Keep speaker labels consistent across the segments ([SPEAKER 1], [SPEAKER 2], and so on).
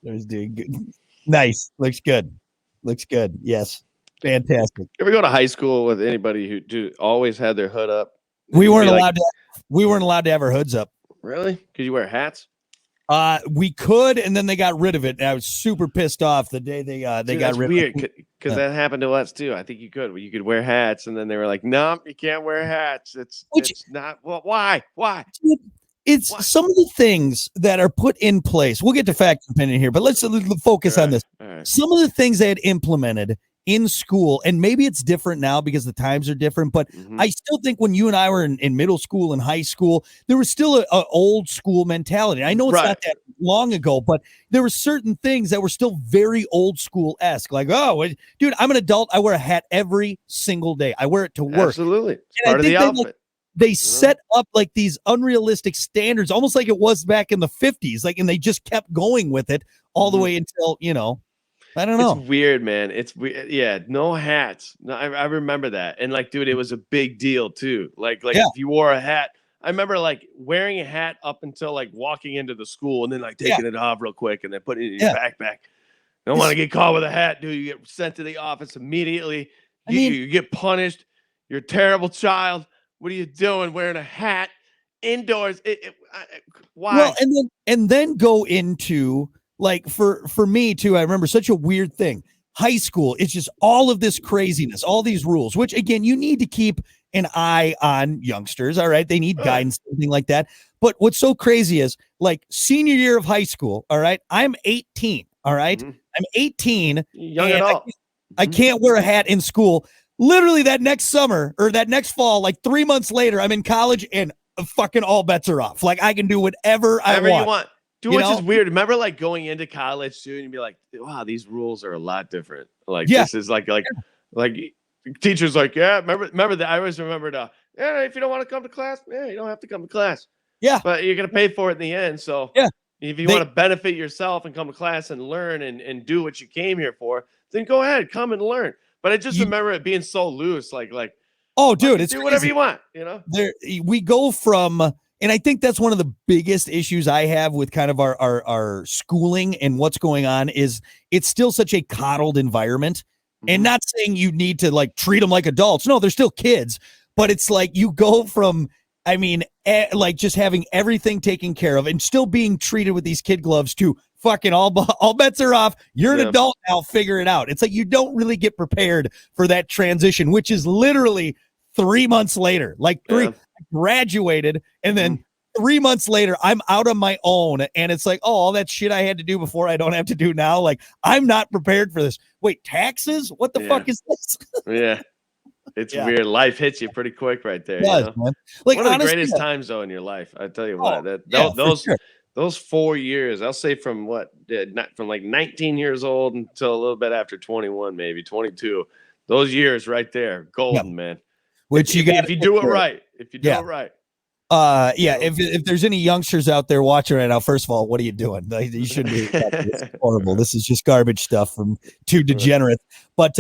[SPEAKER 1] I was doing good. Nice. Looks good. Looks good. Yes. Fantastic.
[SPEAKER 2] You ever go to high school with anybody who always had their hood up?
[SPEAKER 1] We
[SPEAKER 2] You'd
[SPEAKER 1] weren't
[SPEAKER 2] be like,
[SPEAKER 1] allowed to. We weren't allowed to have our hoods up.
[SPEAKER 2] really? Because you wear hats?
[SPEAKER 1] We could, and then they got rid of it. And I was super pissed off the day they
[SPEAKER 2] Dude,
[SPEAKER 1] got
[SPEAKER 2] that's
[SPEAKER 1] rid
[SPEAKER 2] weird
[SPEAKER 1] of it.
[SPEAKER 2] because
[SPEAKER 1] Yeah.
[SPEAKER 2] that happened to us too. I think you could. You could wear hats, and then they were like, "No, you can't wear hats.
[SPEAKER 1] Which-
[SPEAKER 2] It's not. Well, why? Why?"
[SPEAKER 1] It's
[SPEAKER 2] What?
[SPEAKER 1] some of the things that are put in place. We'll get to fact and opinion here, but let's focus on this.
[SPEAKER 2] All right.
[SPEAKER 1] Some of the things they had implemented in school, and maybe it's different now because the times are different, but
[SPEAKER 2] Mhm.
[SPEAKER 1] I still think when you and I were in middle school and high school, there was still a old school mentality. I know it's
[SPEAKER 2] Right.
[SPEAKER 1] not that long ago, but there were certain things that were still very old school-esque. Like, oh, dude, I'm an adult. I wear a hat every single day. I wear it to work.
[SPEAKER 2] Absolutely, it's
[SPEAKER 1] And I
[SPEAKER 2] part of the
[SPEAKER 1] think they,
[SPEAKER 2] outfit.
[SPEAKER 1] They set up like these unrealistic standards, almost like it was back in the 50s. Like, and they just kept going with it all the way until, I don't know.
[SPEAKER 2] It's weird, man. It's weird. Yeah, no hats. No, I remember that. And like, dude, it was a big deal too. Like
[SPEAKER 1] Yeah.
[SPEAKER 2] if you wore a hat, I remember like wearing a hat up until like walking into the school and then like taking it off real quick and then putting it in your backpack. Don't want to get caught with a hat, dude. You get sent to the office immediately. You get punished. You're a terrible child. What are you doing wearing a hat indoors? Why?
[SPEAKER 1] Well, and then go into like for me too. I remember such a weird thing. High school, it's just all of this craziness, all these rules, which again, you need to keep an eye on youngsters. All right. They need guidance, something like that. But what's so crazy is like senior year of high school. All right. I'm 18. All right. I'm 18.
[SPEAKER 2] Young adult.
[SPEAKER 1] I can't wear a hat in school. Literally that next summer or that next fall, like 3 months later, I'm in college and fucking all bets are off. Like I can do whatever I want.
[SPEAKER 2] You want. Dude, which is weird. Remember like going into college too, and you'd be like, wow, these rules are a lot different. Like this is like teachers like, yeah, remember that. I always remember if you don't want to come to class, you don't have to come to class.
[SPEAKER 1] Yeah.
[SPEAKER 2] But you're gonna pay for it in the end. So if you want to benefit yourself and come to class and learn and do what you came here for, then go ahead, come and learn. But I just remember it being so loose, like
[SPEAKER 1] oh, dude, it's
[SPEAKER 2] do whatever you want,
[SPEAKER 1] There we go from, and I think that's one of the biggest issues I have with kind of our schooling and what's going on is it's still such a coddled environment. And not saying you need to like treat them like adults. No, they're still kids, but it's like you go from, like just having everything taken care of and still being treated with these kid gloves to fucking all bets are off. You're an adult now, figure it out. It's like you don't really get prepared for that transition, which is literally 3 months later. Like I graduated and then 3 months later, I'm out on my own. And it's like, oh, all that shit I had to do before I don't have to do now. Like, I'm not prepared for this. Wait, taxes? What the fuck is this?
[SPEAKER 2] Yeah. It's weird. Life hits you pretty quick right there.
[SPEAKER 1] It does, man. Like,
[SPEAKER 2] one of the greatest times though in your life. I tell you what, those 4 years, I'll say from from like 19 years old until a little bit after 21, maybe 22. Those years right there, golden, man.
[SPEAKER 1] Which
[SPEAKER 2] if you do it right. If you do it right.
[SPEAKER 1] If there's any youngsters out there watching right now, first of all, what are you doing? You shouldn't be. This is horrible. This is just garbage stuff from two degenerates. But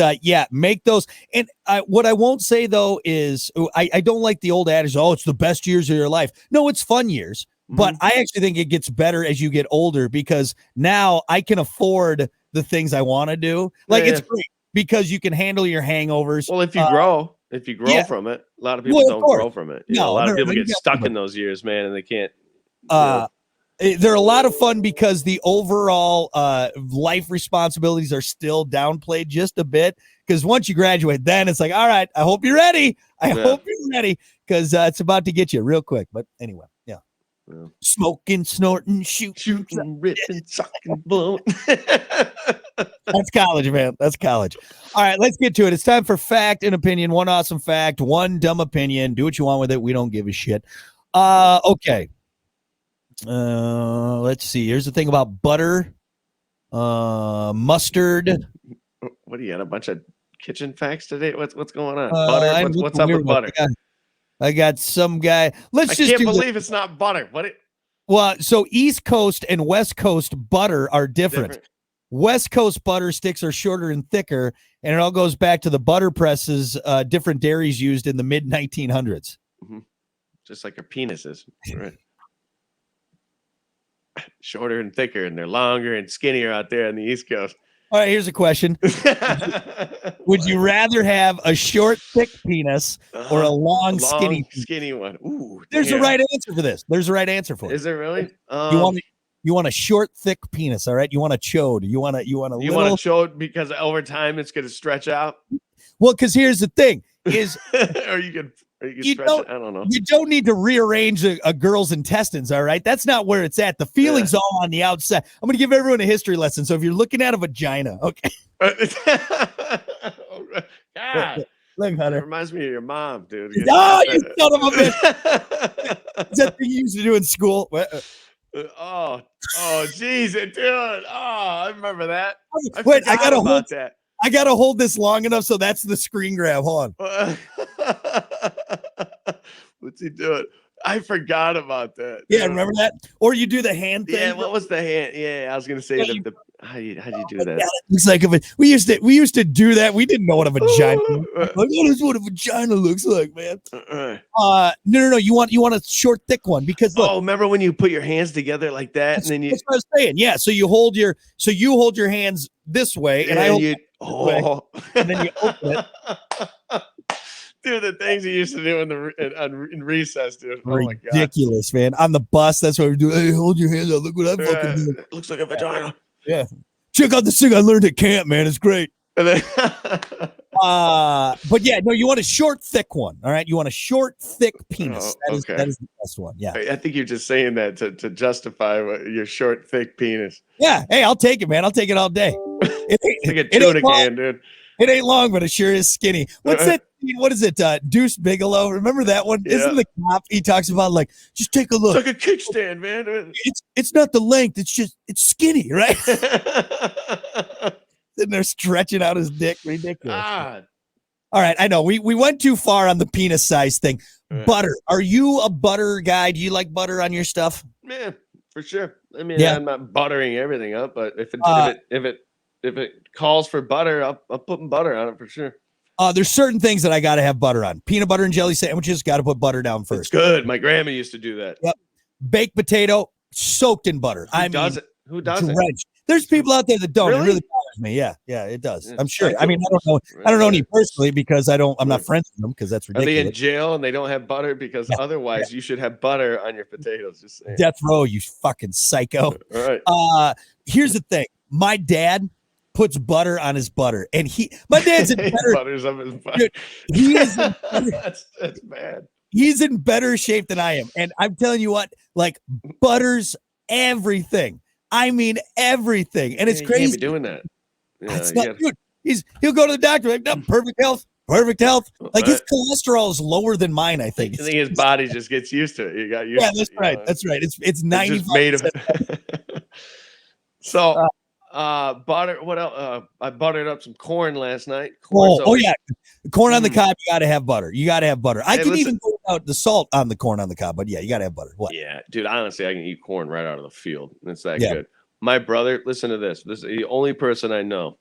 [SPEAKER 1] make those. And what I won't say though is I don't like the old adage. Oh, it's the best years of your life. No, it's fun years. But I actually think it gets better as you get older because now I can afford the things I want to do. Like it's great because you can handle your hangovers.
[SPEAKER 2] Well, if you grow. If you grow from it, a lot of people don't grow from it. A lot of people get stuck in those years, man, and they can't.
[SPEAKER 1] They're a lot of fun because the overall life responsibilities are still downplayed just a bit. Because once you graduate, then it's like, all right, I hope you're ready. I hope you're ready because it's about to get you real quick. But anyway, smoking, snorting, shooting,
[SPEAKER 2] ripping, sucking, blowing.
[SPEAKER 1] That's college, man. That's college. All right, let's get to it. It's time for fact and opinion. One awesome fact, one dumb opinion. Do what you want with it. We don't give a shit. Okay. Let's see. Here's the thing about butter, mustard.
[SPEAKER 2] What do you got? A bunch of kitchen facts today? What's going on? Butter. What's up with butter?
[SPEAKER 1] I got some guy. I
[SPEAKER 2] can't believe it's not butter.
[SPEAKER 1] Well, so East Coast and West Coast butter are different. West Coast butter sticks are shorter and thicker, and it all goes back to the butter presses different dairies used in the mid 1900s.
[SPEAKER 2] Just like our penises. Right. shorter and thicker, and they're longer and skinnier out there on the East Coast.
[SPEAKER 1] All right, here's a question. Would you rather have a short, thick penis or a long
[SPEAKER 2] skinny one? Ooh,
[SPEAKER 1] there's a right answer for this. There's a right answer for it.
[SPEAKER 2] Is there really?
[SPEAKER 1] You want a short, thick penis, all right? You want a chode. You want a
[SPEAKER 2] chode because over time it's going to stretch out.
[SPEAKER 1] Well, because here's the thing: is
[SPEAKER 2] or you can stretch it. I don't know.
[SPEAKER 1] You don't need to rearrange a girl's intestines, all right? That's not where it's at. The feeling's all on the outside. I'm going to give everyone a history lesson. So if you're looking at a vagina, okay.
[SPEAKER 2] God.
[SPEAKER 1] Look, Hunter.
[SPEAKER 2] It reminds me of your mom, dude.
[SPEAKER 1] Oh, you son of a bitch. Is that thing you used to do in school?
[SPEAKER 2] Oh, geez, dude. Oh, I remember that.
[SPEAKER 1] Wait, I gotta hold this long enough so that's the screen grab. Hold on.
[SPEAKER 2] What's he doing? I forgot about that.
[SPEAKER 1] Yeah, remember that? Or you do the hand thing.
[SPEAKER 2] Yeah, what was the hand? Yeah, I was gonna say how do you do that?
[SPEAKER 1] God, it looks like we used to do that. We didn't know what a vagina like, what is what a vagina looks like, man. No. You want a short, thick one because look,
[SPEAKER 2] remember when you put your hands together like that and then
[SPEAKER 1] that's what I was saying. Yeah, so you hold your hands this way, and and then you open it.
[SPEAKER 2] Dude, the things he used to do in recess, dude.
[SPEAKER 1] Ridiculous, man. On the bus, that's what we do. Hey, hold your hands up. Look what I fucking do.
[SPEAKER 2] It looks like a vagina.
[SPEAKER 1] Yeah. Check out this thing I learned at camp, man. It's great.
[SPEAKER 2] And then
[SPEAKER 1] but yeah, no, you want a short, thick one. All right. You want a short, thick penis. That is the best one. Yeah.
[SPEAKER 2] I think you're just saying that to justify your short, thick penis.
[SPEAKER 1] Yeah. Hey, I'll take it, man. I'll take it all day.
[SPEAKER 2] It's like a tuna can, dude.
[SPEAKER 1] It ain't long, but it sure is skinny. What's that? What is it? Deuce Bigelow. Remember that one? Yeah. Isn't the cop? He talks about like, just take a look.
[SPEAKER 2] It's like a kickstand, man.
[SPEAKER 1] It's not the length. It's skinny, right? And they're stretching out his dick. Ridiculous.
[SPEAKER 2] God.
[SPEAKER 1] All right, I know we went too far on the penis size thing. Right. Butter. Are you a butter guy? Do you like butter on your stuff?
[SPEAKER 2] Yeah, for sure. I mean, I'm not buttering everything up, but if it calls for butter, I'll put butter on it for sure.
[SPEAKER 1] There's certain things that I got to have butter on. Peanut butter and jelly sandwiches, got to put butter down first.
[SPEAKER 2] It's good. My grandma used to do that.
[SPEAKER 1] Yep. Baked potato soaked in butter.
[SPEAKER 2] Who does it?
[SPEAKER 1] There's people out there that don't.
[SPEAKER 2] Really?
[SPEAKER 1] It really bothers me. Yeah, it does.
[SPEAKER 2] Yeah,
[SPEAKER 1] I'm sure. I mean, I don't know any personally because I'm not friends with them because that's ridiculous.
[SPEAKER 2] Are they in jail and they don't have butter? Because otherwise you should have butter on your potatoes. Just saying.
[SPEAKER 1] Death row, you fucking psycho.
[SPEAKER 2] All right.
[SPEAKER 1] Here's the thing. My dad puts butter on his butter, and my dad's in better.
[SPEAKER 2] Butters on his butter.
[SPEAKER 1] Dude, he is.
[SPEAKER 2] That's bad.
[SPEAKER 1] He's in better shape than I am, and I'm telling you what, like butters everything. I mean everything, and it's crazy.
[SPEAKER 2] You can't be doing that. Yeah,
[SPEAKER 1] dude. He'll go to the doctor like, no, perfect health. Like his cholesterol is lower than mine. I think
[SPEAKER 2] his body just gets used to it. You got used.
[SPEAKER 1] Yeah, that's right. That's right. It's 95
[SPEAKER 2] made of. So. Butter. What else? I buttered up some corn last night.
[SPEAKER 1] Yeah, corn on the cob. You got to have butter. I can even go without the salt on the corn on the cob, but yeah, you got to have butter. What?
[SPEAKER 2] Yeah, dude. Honestly, I can eat corn right out of the field. It's that good. My brother. Listen to this. This is the only person I know.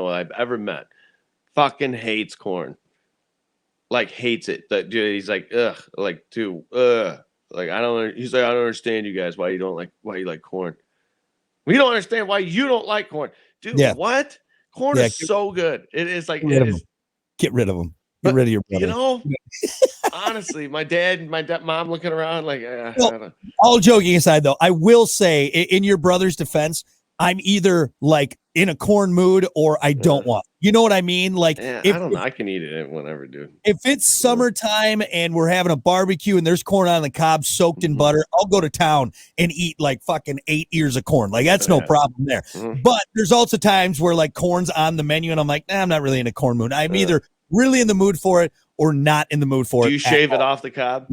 [SPEAKER 2] I've ever met. Fucking hates corn. Like hates it. That dude. He's like, ugh. Like, dude, ugh. Like I don't. He's like, I don't understand you guys. Why you like corn? We don't understand why you don't like corn. Dude, what? Corn is so good. It is like
[SPEAKER 1] Get rid of them. Get rid of your brother.
[SPEAKER 2] You know, honestly, my mom looking around like
[SPEAKER 1] all joking aside though, I will say in your brother's defense, I'm either like in a corn mood or I don't want. You know what I mean? Like
[SPEAKER 2] I don't know. I can eat it whenever, dude.
[SPEAKER 1] If it's summertime and we're having a barbecue and there's corn on the cob soaked in butter, I'll go to town and eat like fucking 8 ears of corn. Like that's no problem there. But there's also times where like corn's on the menu and I'm like, nah, I'm not really in a corn mood. I'm either really in the mood for it or not in the mood for it.
[SPEAKER 2] Do you shave it off the cob?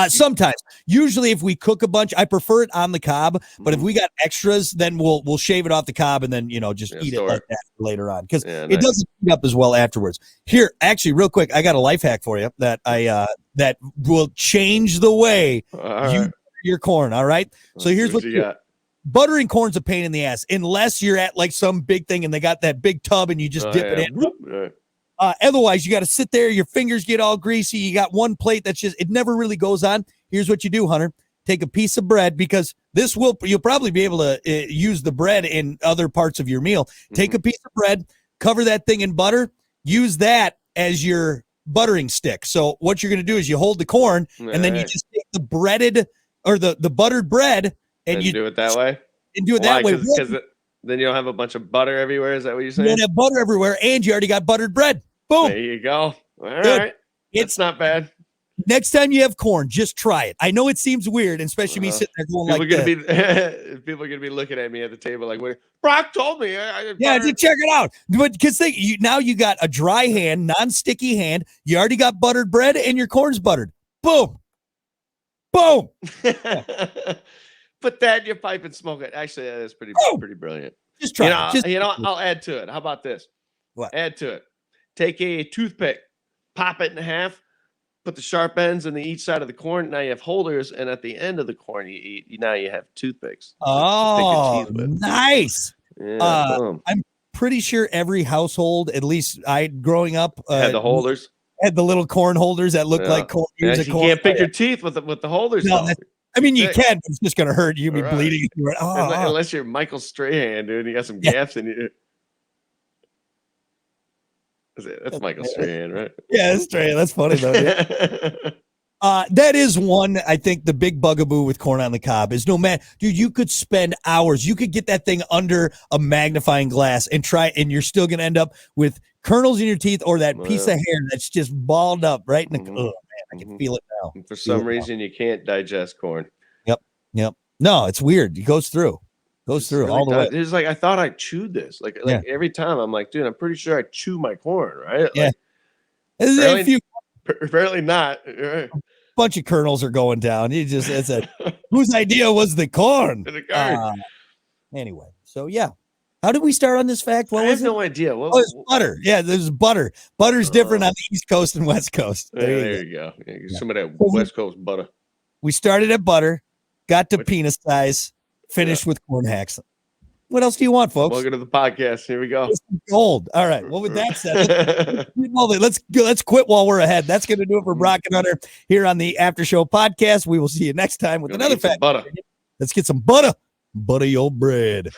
[SPEAKER 1] Sometimes. Usually if we cook a bunch, I prefer it on the cob, but if we got extras, then we'll shave it off the cob and then, just eat it like that later on because it doesn't heat up as well afterwards. Here, actually, real quick, I got a life hack for you that that will change the way you butter your corn, all right? So here's what you got. Buttering corn's a pain in the ass unless you're at like some big thing and they got that big tub and you just dip it in. Otherwise, you got to sit there. Your fingers get all greasy. You got one plate that's it never really goes on. Here's what you do, Hunter. take a piece of bread, because you'll probably be able to use the bread in other parts of your meal. Take a piece of bread, cover that thing in butter, use that as your buttering stick. So what you're going to do is you hold the corn, and then you just take the breaded or the buttered bread and you
[SPEAKER 2] do it that way.
[SPEAKER 1] And do it that way.
[SPEAKER 2] Because then you don't have a bunch of butter everywhere. Is that what you're saying?
[SPEAKER 1] You don't have butter everywhere, and you already got buttered bread. Boom.
[SPEAKER 2] There you go. All right. It's not bad.
[SPEAKER 1] Next time you have corn, just try it. I know it seems weird, especially me sitting there going
[SPEAKER 2] people are gonna be looking at me at the table like, Brock told me.
[SPEAKER 1] Just check it out. But because now you got a dry hand, non-sticky hand. You already got buttered bread, and your corn's buttered. Boom. Boom.
[SPEAKER 2] Put that in your pipe and smoke it. Actually, that is pretty brilliant.
[SPEAKER 1] Just try it.
[SPEAKER 2] I'll add to it. How about this?
[SPEAKER 1] What?
[SPEAKER 2] Add to it. Take a toothpick, pop it in half, put the sharp ends on each side of the corn. Now you have holders, and at the end of the corn you eat, now you have toothpicks.
[SPEAKER 1] Oh, nice.
[SPEAKER 2] Yeah,
[SPEAKER 1] I'm pretty sure every household, at least growing up,
[SPEAKER 2] had the holders.
[SPEAKER 1] Had the little corn holders that look like corn.
[SPEAKER 2] You can't pick your teeth with the holders.
[SPEAKER 1] No, I mean, you can, but it's just going to hurt. You'll be bleeding.
[SPEAKER 2] Unless you're Michael Strahan, dude, and you got some gaps in you. That's Michael Strahan, right?
[SPEAKER 1] Yeah, that's Strahan. That's funny, though. That is one, I think, the big bugaboo with corn on the cob is dude, you could spend hours. You could get that thing under a magnifying glass and and you're still going to end up with kernels in your teeth or that piece of hair that's just balled up right in the, oh, man, I can feel it now.
[SPEAKER 2] And for some reason, you can't digest corn.
[SPEAKER 1] Yep. No, it's weird. It goes through
[SPEAKER 2] really
[SPEAKER 1] all the way.
[SPEAKER 2] It's like, I thought I chewed this. Like every time I'm like, dude, I'm pretty sure I chew my corn, right?
[SPEAKER 1] Yeah.
[SPEAKER 2] Like, apparently not.
[SPEAKER 1] A bunch of kernels are going down. Whose idea was the corn? Anyway, so yeah. How did we start on this fact?
[SPEAKER 2] I have no idea.
[SPEAKER 1] It's butter. Yeah, there's butter. Butter's different on the East Coast and West Coast.
[SPEAKER 2] There you go. Some of that West Coast butter.
[SPEAKER 1] We started at butter, got to penis size, finished with corn hacks. What else do you want, folks?
[SPEAKER 2] Welcome to the podcast. Here we go.
[SPEAKER 1] Gold. All right. Well, with that said, let's quit while we're ahead. That's going to do it for Brock and Hunter here on the After Show podcast. We will see you next time with another fact.
[SPEAKER 2] Butter.
[SPEAKER 1] Let's get some butter. Butter your bread.